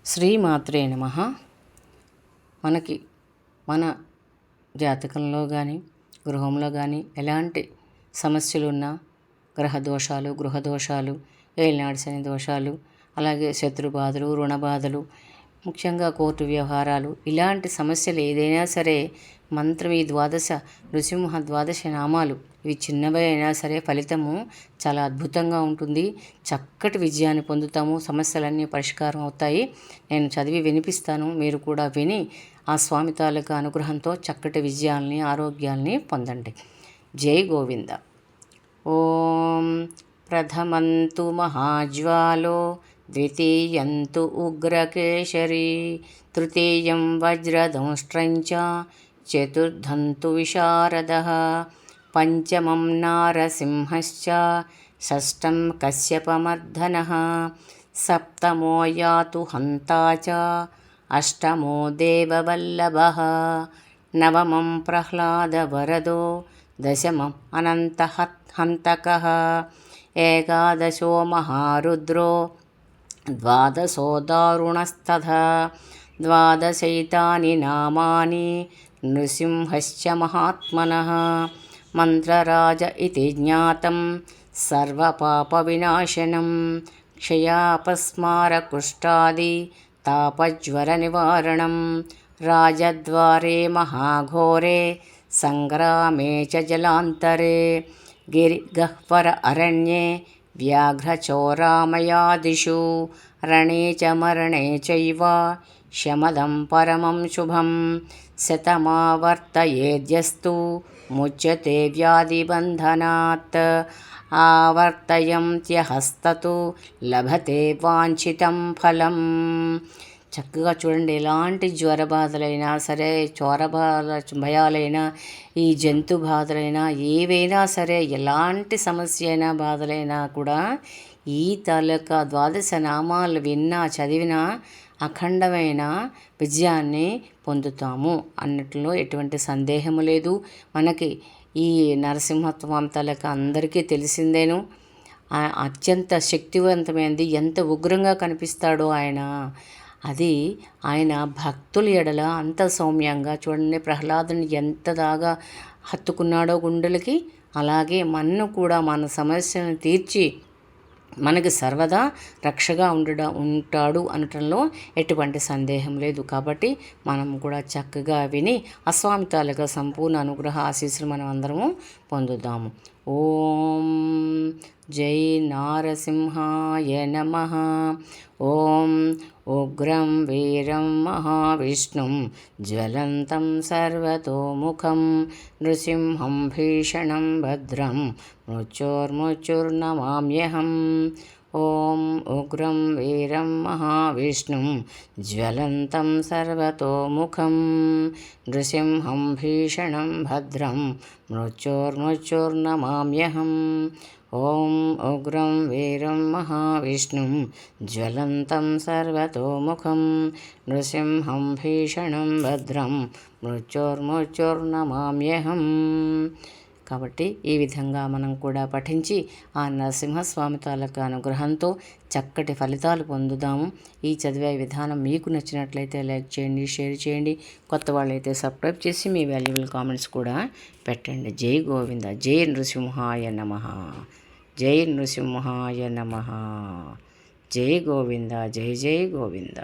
శ్రీమాత్రే నమః. మనకి మన జాతకంలో కానీ గృహంలో కానీ ఎలాంటి సమస్యలున్నా, గ్రహదోషాలు, గృహదోషాలు, ఏలినాటి శని దోషాలు, అలాగే శత్రు బాధలు, రుణ బాధలు, ముఖ్యంగా కోర్టు వ్యవహారాలు, ఇలాంటి సమస్యలు ఏదైనా సరే మంత్రం ఈ నృసింహ ద్వాదశ నామాలు ఇవి చిన్నవి అయినా సరే ఫలితము చాలా అద్భుతంగా ఉంటుంది. చక్కటి విజయాన్ని పొందుతాము. సమస్యలన్నీ పరిష్కారం అవుతాయి. నేను చదివి వినిపిస్తాను. మీరు కూడా విని ఆ స్వామి తాలూకా అనుగ్రహంతో చక్కటి విజయాల్ని, ఆరోగ్యాల్ని పొందండి. జై గోవింద. ఓం ప్రథమంతు మహాజ్వాలో ద్వితీయంతు ఉగ్రకేశరీ తృతీయం వజ్రదంష్ట్రంచ చతుర్థంతు విశారదః పంచమం నారసింహశ్చ షష్టం కశ్యపమర్దనః సప్తమో యాతు హంతా చ అష్టమో దేవవల్లభః నవమం ప్రహ్లాదవరదో దశమం అనంతహంతకః ఏకాదశో మహారుద్రో ద్వాదశో దారుణస్తథా ద్వాదశైతాని నామాని నృసింహశ్చ మహాత్మనః మంత్రరాజ ఇతి జ్ఞాతం సర్వపాపవినాశనం క్షయాపస్మారకుష్ఠాది తాపజ్వరనివారణం రాజద్వారే మహాఘోరే సంగ్రామే చ జలాంతరే గిరిగహ్వర అరణ్యే వ్యాఘ్రచోరామయాదిషు రణే చ మరణే చైవ శమదం పరమం శుభం శతమావర్తయేద్యస్తు ముచ్యతే వ్యాధిబంధనాత్ ఆవర్తయంత్యహస్తతు లభతే వాంఛితం ఫలం. చక్కగా చూడండి. ఎలాంటి జ్వర బాధలైనా సరే, చోర భయాలైనా, ఈ జంతు బాధలైనా, ఏవైనా సరే, ఎలాంటి సమస్య అయినా బాధలైనా కూడా ఈ తాలూకా ద్వాదశ నామాలు విన్నా చదివినా అఖండమైన విజయాన్ని పొందుతాము అన్నట్లో ఎటువంటి సందేహము లేదు. మనకి ఈ నరసింహస్వామి తాలూకా అందరికీ తెలిసిందేను. అత్యంత శక్తివంతమైనది. ఎంత ఉగ్రంగా కనిపిస్తాడో ఆయన, అది ఆయన భక్తుల ఎడల అంత సౌమ్యంగా. చూడండి, ప్రహ్లాదుని ఎంత దాగా హత్తుకున్నాడో గుండెలకి, అలాగే మనను కూడా మన సమస్యలను తీర్చి మనకి సర్వదా రక్షగా ఉంటాడు అనటంలో ఎటువంటి సందేహం లేదు. కాబట్టి మనం కూడా చక్కగా విని అస్వామి తాలూకా సంపూర్ణ అనుగ్రహ ఆశీస్సులు మనం అందరము పొందుదాము. ఓం జై నారసింహాయ నమః. ఓం ఉగ్రం వీరం మహావిష్ణుం జ్వలంతం సర్వతోముఖం నృసింహం భీషణం భద్రం మృత్యోర్మృత్యుర్నమామ్యహం. ఓం ఉగ్రం వీరం మహావిష్ణుం జ్వలంతం సర్వతోముఖం నృసింహం భీషణం భద్రం మృత్యోర్మృత్యుర్నమామ్యహం. ఓం ఉగ్రం వీరం మహావిష్ణుం జ్వలంతం సర్వతోముఖం నృసింహం భీషణం భద్రం మృత్యోర్మృత్యుర్నమామ్యహం. కాబట్టి ఈ విధంగా మనం కూడా పఠించి ఆ నరసింహస్వామి తాలూకా అనుగ్రహంతో చక్కటి ఫలితాలు పొందుదాము. ఈ చదివే విధానం మీకు నచ్చినట్లయితే లైక్ చేయండి, షేర్ చేయండి. కొత్త వాళ్ళైతే సబ్స్క్రైబ్ చేసి మీ వాల్యుబుల్ కామెంట్స్ కూడా పెట్టండి. జై గోవింద. జై నృసింహాయ నమః. జై నృసింహాయ నమః. జై గోవింద. జై జై గోవింద.